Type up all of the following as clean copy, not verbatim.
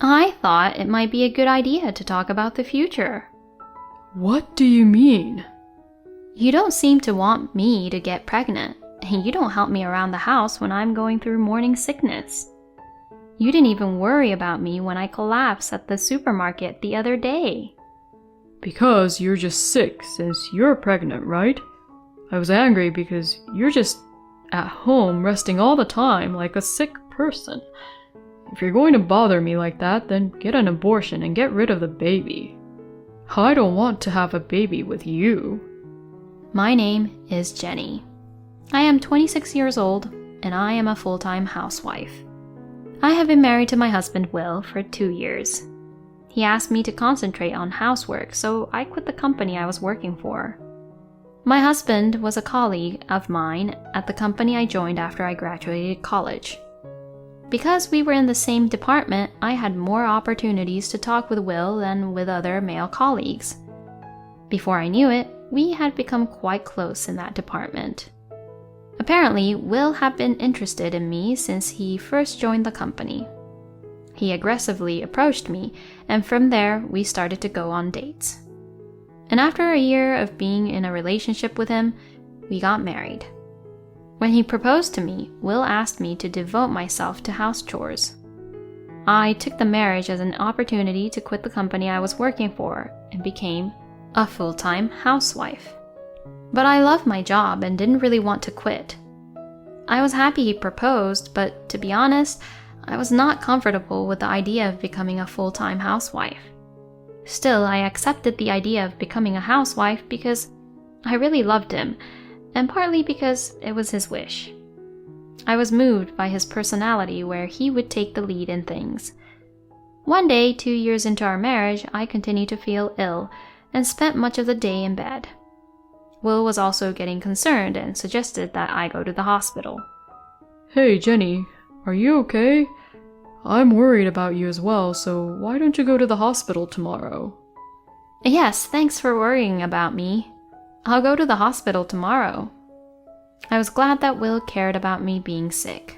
I thought it might be a good idea to talk about the future. What do you mean? You don't seem to want me to get pregnant, and you don't help me around the house when I'm going through morning sickness. You didn't even worry about me when I collapsed at the supermarket the other day. Because you're just sick since you're pregnant, right? I was angry because you're just at home resting all the time like a sick person. If you're going to bother me like that, then get an abortion and get rid of the baby. I don't want to have a baby with you. My name is Jenny. I am 26 years old, and I am a full-time housewife. I have been married to my husband Will for 2 years. He asked me to concentrate on housework, so I quit the company I was working for. My husband was a colleague of mine at the company I joined after I graduated college. Because we were in the same department, I had more opportunities to talk with Will than with other male colleagues. Before I knew it, we had become quite close in that department. Apparently, Will had been interested in me since he first joined the company. He aggressively approached me, and from there, we started to go on dates. And after a year of being in a relationship with him, we got married. When he proposed to me, Will asked me to devote myself to house chores. I took the marriage as an opportunity to quit the company I was working for and became a full-time housewife. But I loved my job and didn't really want to quit. I was happy he proposed, but to be honest, I was not comfortable with the idea of becoming a full-time housewife. Still, I accepted the idea of becoming a housewife because I really loved him, and partly because it was his wish. I was moved by his personality where he would take the lead in things. One day, 2 years into our marriage, I continued to feel ill and spent much of the day in bed. Will was also getting concerned and suggested that I go to the hospital. Hey, Jenny, are you okay? I'm worried about you as well, so why don't you go to the hospital tomorrow? Yes, thanks for worrying about me. I'll go to the hospital tomorrow. I was glad that Will cared about me being sick.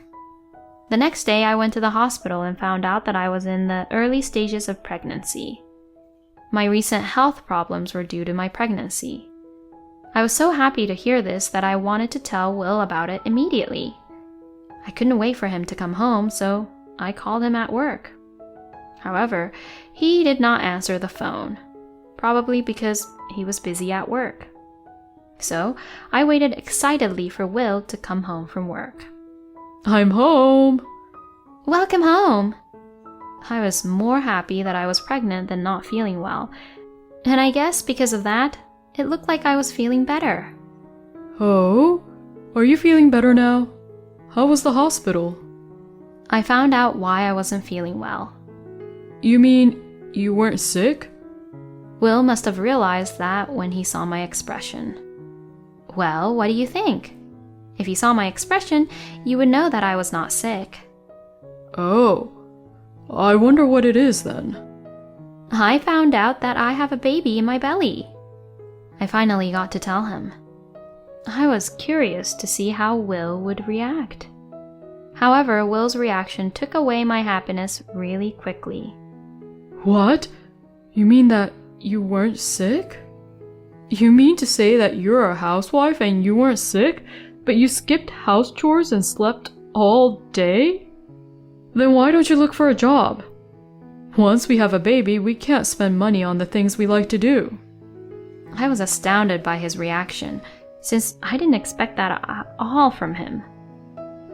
The next day, I went to the hospital and found out that I was in the early stages of pregnancy. My recent health problems were due to my pregnancy. I was so happy to hear this that I wanted to tell Will about it immediately. I couldn't wait for him to come home, so I called him at work. However, he did not answer the phone, probably because he was busy at work. So I waited excitedly for Will to come home from work. I'm home! Welcome home! I was more happy that I was pregnant than not feeling well, and I guess because of that, it looked like I was feeling better. Oh? Are you feeling better now? How was the hospital? I found out why I wasn't feeling well. You mean you weren't sick? Will must have realized that when he saw my expression. Well, what do you think? If you saw my expression, you would know that I was not sick. Oh, I wonder what it is then. I found out that I have a baby in my belly. I finally got to tell him. I was curious to see how Will would react. However, Will's reaction took away my happiness really quickly. What? You mean that you weren't sick? You mean to say that you're a housewife and you weren't sick, but you skipped house chores and slept all day? Then why don't you look for a job? Once we have a baby, we can't spend money on the things we like to do. I was astounded by his reaction, since I didn't expect that at all from him.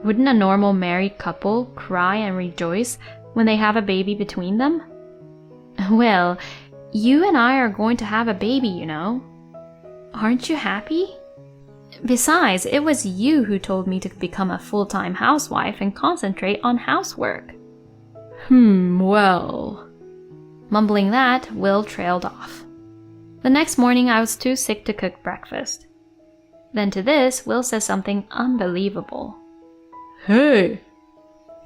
Wouldn't a normal married couple cry and rejoice when they have a baby between them? Well, you and I are going to have a baby, you know. Aren't you happy? Besides, it was you who told me to become a full-time housewife and concentrate on housework. Well... Mumbling that, Will trailed off. The next morning, I was too sick to cook breakfast. Then to this, Will says something unbelievable. Hey!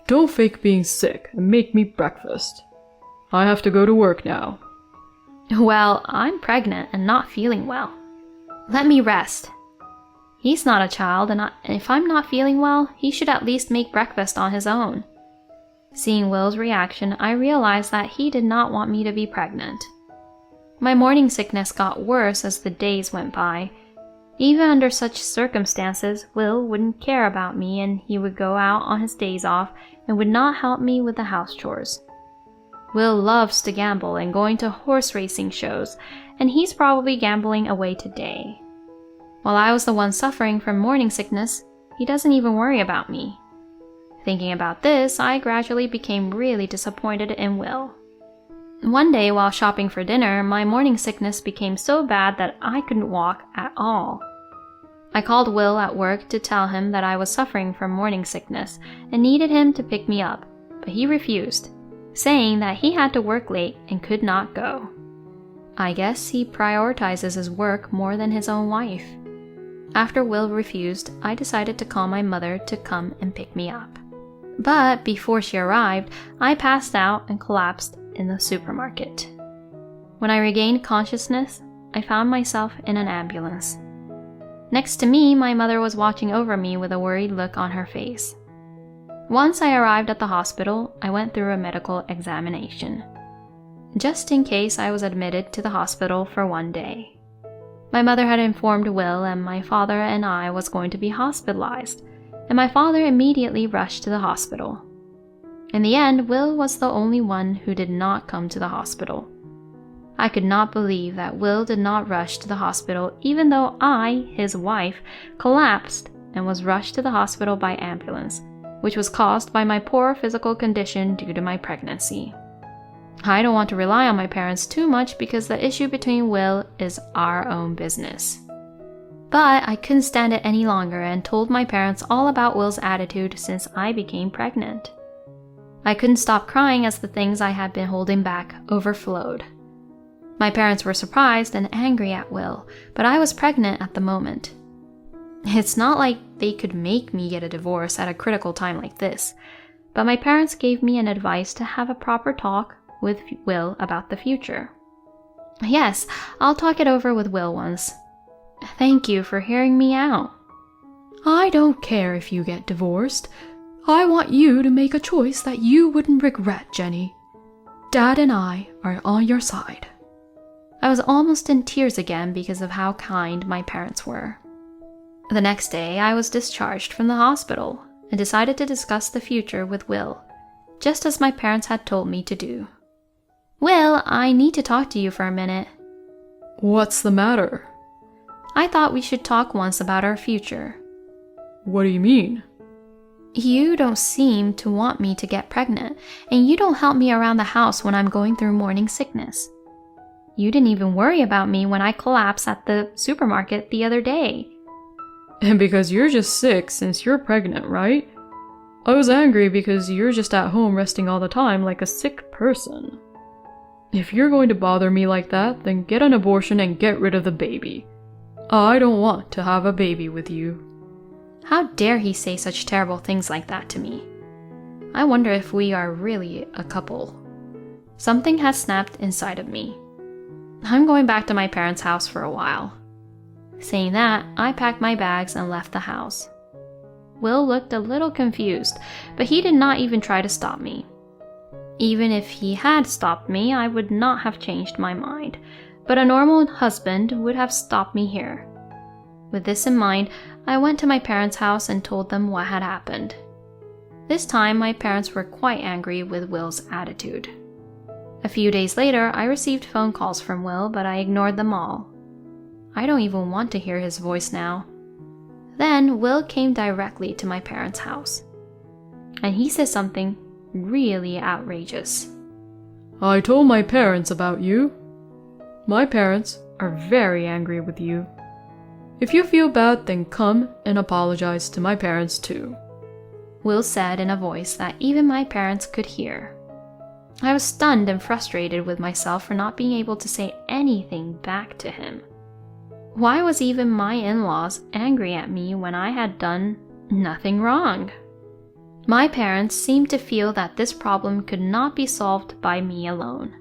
Don't fake being sick and make me breakfast. I have to go to work now. Well, I'm pregnant and not feeling well. Let me rest. He's not a child, and if I'm not feeling well, he should at least make breakfast on his own. Seeing Will's reaction, I realized that he did not want me to be pregnant. My morning sickness got worse as the days went by. Even under such circumstances, Will wouldn't care about me and he would go out on his days off and would not help me with the house chores. Will loves to gamble and going to horse racing shows, and he's probably gambling away today. While I was the one suffering from morning sickness, he doesn't even worry about me. Thinking about this, I gradually became really disappointed in Will. One day while shopping for dinner, my morning sickness became so bad that I couldn't walk at all. I called Will at work to tell him that I was suffering from morning sickness and needed him to pick me up, but he refused, saying that he had to work late and could not go. I guess he prioritizes his work more than his own wife. After Will refused, I decided to call my mother to come and pick me up. But before she arrived, I passed out and collapsed in the supermarket. When I regained consciousness, I found myself in an ambulance. Next to me, my mother was watching over me with a worried look on her face. Once I arrived at the hospital, I went through a medical examination, just in case I was admitted to the hospital for one day. My mother had informed Will and my father and I was going to be hospitalized, and my father immediately rushed to the hospital. In the end, Will was the only one who did not come to the hospital. I could not believe that Will did not rush to the hospital even though I, his wife, collapsed and was rushed to the hospital by ambulance, which was caused by my poor physical condition due to my pregnancy. I don't want to rely on my parents too much because the issue between Will is our own business. But I couldn't stand it any longer and told my parents all about Will's attitude since I became pregnant. I couldn't stop crying as the things I had been holding back overflowed. My parents were surprised and angry at Will, but I was pregnant at the moment. It's not like they could make me get a divorce at a critical time like this, but my parents gave me an advice to have a proper talk with Will about the future. Yes, I'll talk it over with Will once. Thank you for hearing me out. I don't care if you get divorced. I want you to make a choice that you wouldn't regret, Jenny. Dad and I are on your side. I was almost in tears again because of how kind my parents were. The next day, I was discharged from the hospital and decided to discuss the future with Will, just as my parents had told me to do. Will, I need to talk to you for a minute. What's the matter? I thought we should talk once about our future. What do you mean? You don't seem to want me to get pregnant, and you don't help me around the house when I'm going through morning sickness. You didn't even worry about me when I collapsed at the supermarket the other day. And because you're just sick since you're pregnant, right? I was angry because you're just at home resting all the time like a sick person. If you're going to bother me like that, then get an abortion and get rid of the baby. I don't want to have a baby with you. How dare he say such terrible things like that to me? I wonder if we are really a couple. Something has snapped inside of me. I'm going back to my parents' house for a while. Saying that, I packed my bags and left the house. Will looked a little confused, but he did not even try to stop me. Even if he had stopped me, I would not have changed my mind, but a normal husband would have stopped me here. With this in mind, I went to my parents' house and told them what had happened. This time, my parents were quite angry with Will's attitude. A few days later, I received phone calls from Will, but I ignored them all. I don't even want to hear his voice now. Then, Will came directly to my parents' house. And he said something really outrageous. I told my parents about you. My parents are very angry with you. If you feel bad, then come and apologize to my parents too. Will said in a voice that even my parents could hear. I was stunned and frustrated with myself for not being able to say anything back to him. Why was even my in-laws angry at me when I had done nothing wrong? My parents seemed to feel that this problem could not be solved by me alone.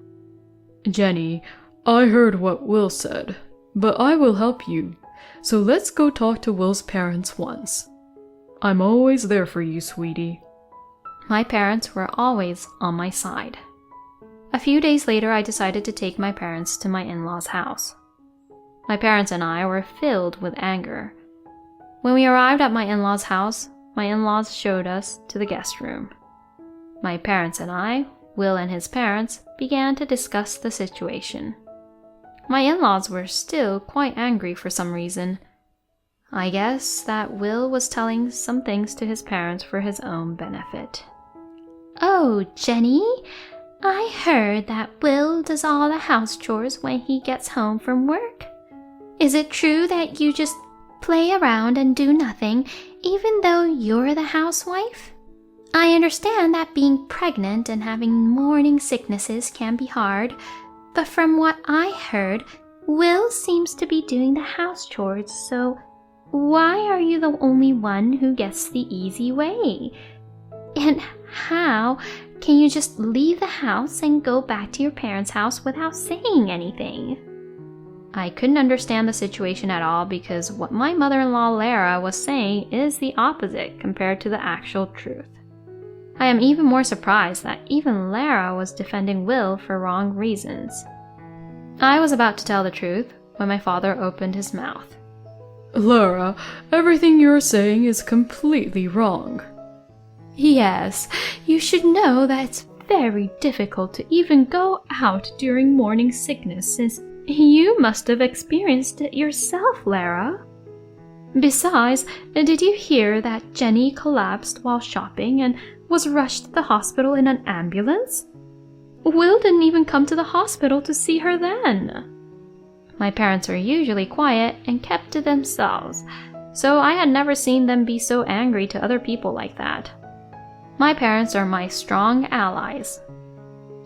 Jenny, I heard what Will said, but I will help you. So let's go talk to Will's parents once. I'm always there for you, sweetie. My parents were always on my side. A few days later, I decided to take my parents to my in-laws' house. My parents and I were filled with anger. When we arrived at my in-laws' house, my in-laws showed us to the guest room. My parents and I, Will and his parents, began to discuss the situation. My in-laws were still quite angry for some reason. I guess that Will was telling some things to his parents for his own benefit. "Oh, Jenny, I heard that Will does all the house chores when he gets home from work. Is it true that you just play around and do nothing, even though you're the housewife? I understand that being pregnant and having morning sicknesses can be hard, but from what I heard, Will seems to be doing the house chores, so why are you the only one who gets the easy way? And how can you just leave the house and go back to your parents' house without saying anything?" I couldn't understand the situation at all because what my mother-in-law Lara was saying is the opposite compared to the actual truth. I am even more surprised that even Lara was defending Will for wrong reasons. I was about to tell the truth when my father opened his mouth. Laura, everything you're saying is completely wrong. Yes, you should know that it's very difficult to even go out during morning sickness, since you must have experienced it yourself, Lara. Besides, did you hear that Jenny collapsed while shopping and was rushed to the hospital in an ambulance? Will didn't even come to the hospital to see her then. My parents were usually quiet and kept to themselves, so I had never seen them be so angry to other people like that. My parents are my strong allies.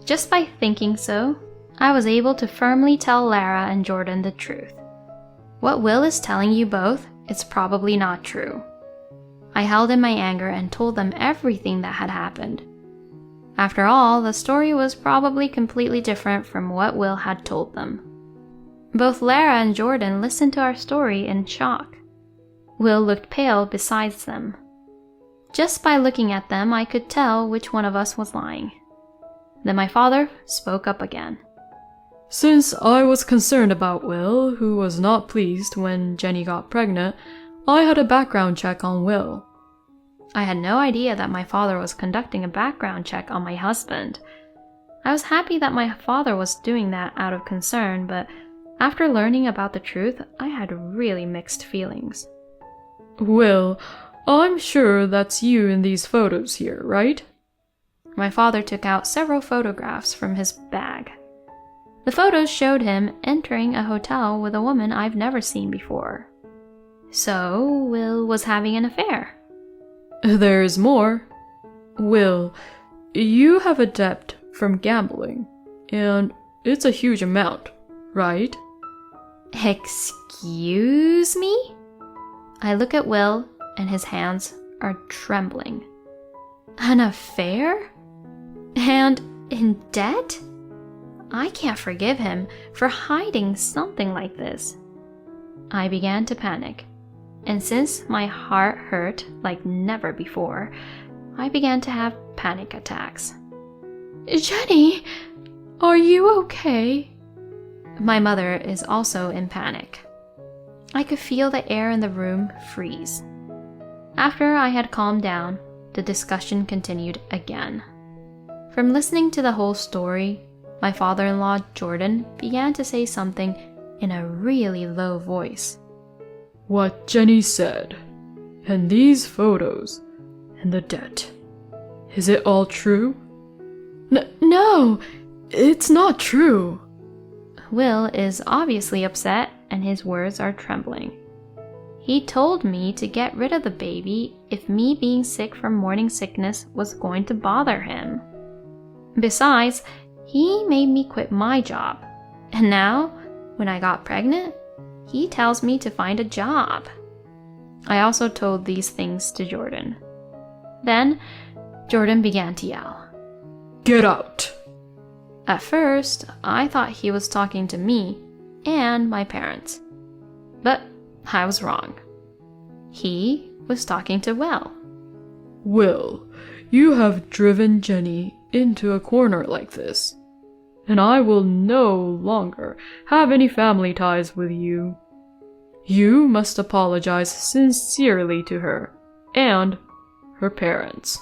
Just by thinking so, I was able to firmly tell Lara and Jordan the truth. What Will is telling you both is probably not true. I held in my anger and told them everything that had happened. After all, the story was probably completely different from what Will had told them. Both Lara and Jordan listened to our story in shock. Will looked pale beside them. Just by looking at them, I could tell which one of us was lying. Then my father spoke up again. Since I was concerned about Will, who was not pleased when Jenny got pregnant, I had a background check on Will. I had no idea that my father was conducting a background check on my husband. I was happy that my father was doing that out of concern, but after learning about the truth, I had really mixed feelings. Will, I'm sure that's you in these photos here, right? My father took out several photographs from his bag. The photos showed him entering a hotel with a woman I've never seen before. So, Will was having an affair. There's more. Will, you have a debt from gambling, and it's a huge amount, right? Excuse me? I look at Will, and his hands are trembling. An affair? And in debt? I can't forgive him for hiding something like this. I began to panic, and since my heart hurt like never before, I began to have panic attacks. Jenny, are you okay? My mother is also in panic. I could feel the air in the room freeze. After I had calmed down, the discussion continued again. From listening to the whole story, my father-in-law, Jordan, began to say something in a really low voice. What Jenny said, and these photos, and the debt. Is it all true? No, it's not true. Will is obviously upset and his words are trembling. He told me to get rid of the baby if me being sick from morning sickness was going to bother him. Besides, he made me quit my job, and now, when I got pregnant, he tells me to find a job. I also told these things to Jordan. Then, Jordan began to yell. Get out! At first, I thought he was talking to me and my parents. But I was wrong. He was talking to Will. Will, You have driven Jenny into a corner like this, and I will no longer have any family ties with you. You must apologize sincerely to her and her parents."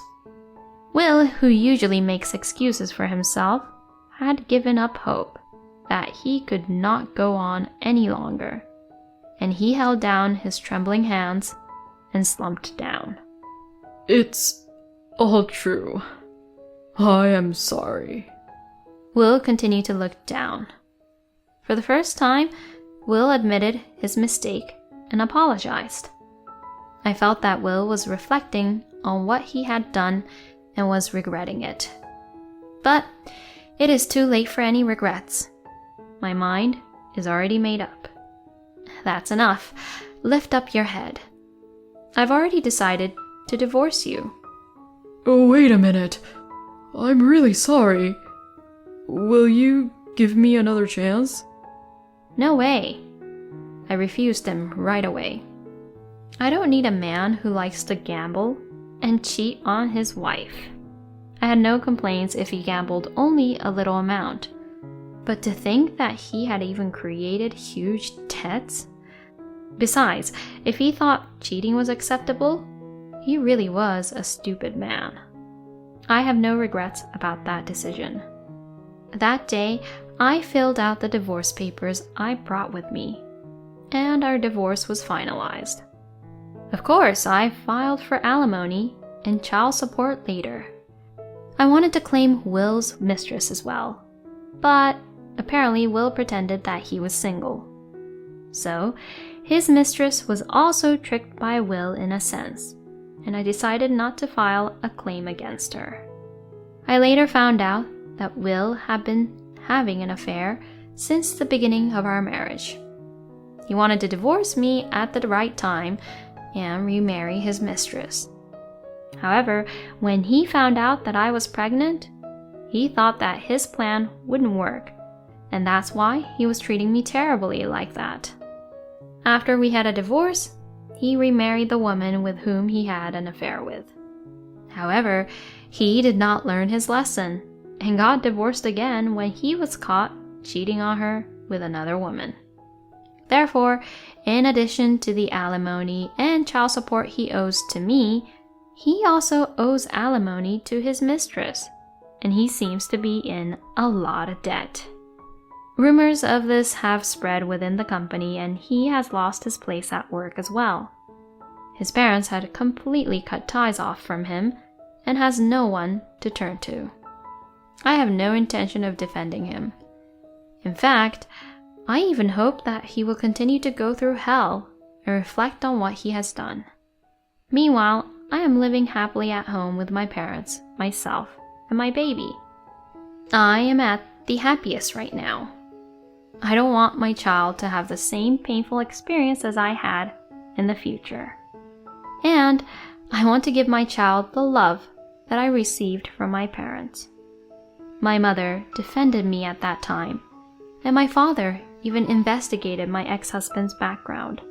Will, who usually makes excuses for himself, had given up hope that he could not go on any longer, and he held down his trembling hands and slumped down. "It's all true. I am sorry." Will continued to look down. For the first time, Will admitted his mistake and apologized. I felt that Will was reflecting on what he had done and was regretting it. But it is too late for any regrets. My mind is already made up. That's enough. Lift up your head. I've already decided to divorce you. "Oh, wait a minute. I'm really sorry. Will you give me another chance?" No way. I refused him right away. I don't need a man who likes to gamble and cheat on his wife. I had no complaints if he gambled only a little amount. But to think that he had even created huge debts? Besides, if he thought cheating was acceptable, he really was a stupid man. I have no regrets about that decision. That day, I filled out the divorce papers I brought with me, and our divorce was finalized. Of course, I filed for alimony and child support later. I wanted to claim Will's mistress as well, but apparently Will pretended that he was single. So, his mistress was also tricked by Will in a sense, and I decided not to file a claim against her. I later found out that Will had been having an affair since the beginning of our marriage. He wanted to divorce me at the right time and remarry his mistress. However, when he found out that I was pregnant, he thought that his plan wouldn't work, and that's why he was treating me terribly like that. After we had a divorce, he remarried the woman with whom he had an affair with. However, he did not learn his lesson and got divorced again when he was caught cheating on her with another woman. Therefore, in addition to the alimony and child support he owes to me, he also owes alimony to his mistress, and he seems to be in a lot of debt. Rumors of this have spread within the company, and he has lost his place at work as well. His parents had completely cut ties off from him and has no one to turn to. I have no intention of defending him. In fact, I even hope that he will continue to go through hell and reflect on what he has done. Meanwhile, I am living happily at home with my parents, myself, and my baby. I am at the happiest right now. I don't want my child to have the same painful experience as I had in the future. And I want to give my child the love that I received from my parents. My mother defended me at that time, and my father even investigated my ex-husband's background.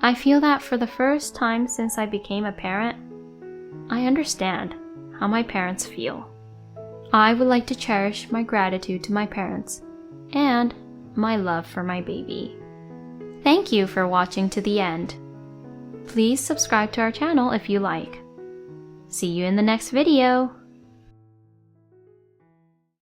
I feel that for the first time since I became a parent, I understand how my parents feel. I would like to cherish my gratitude to my parents and my love for my baby. Thank you for watching to the end. Please subscribe to our channel if you like. See you in the next video.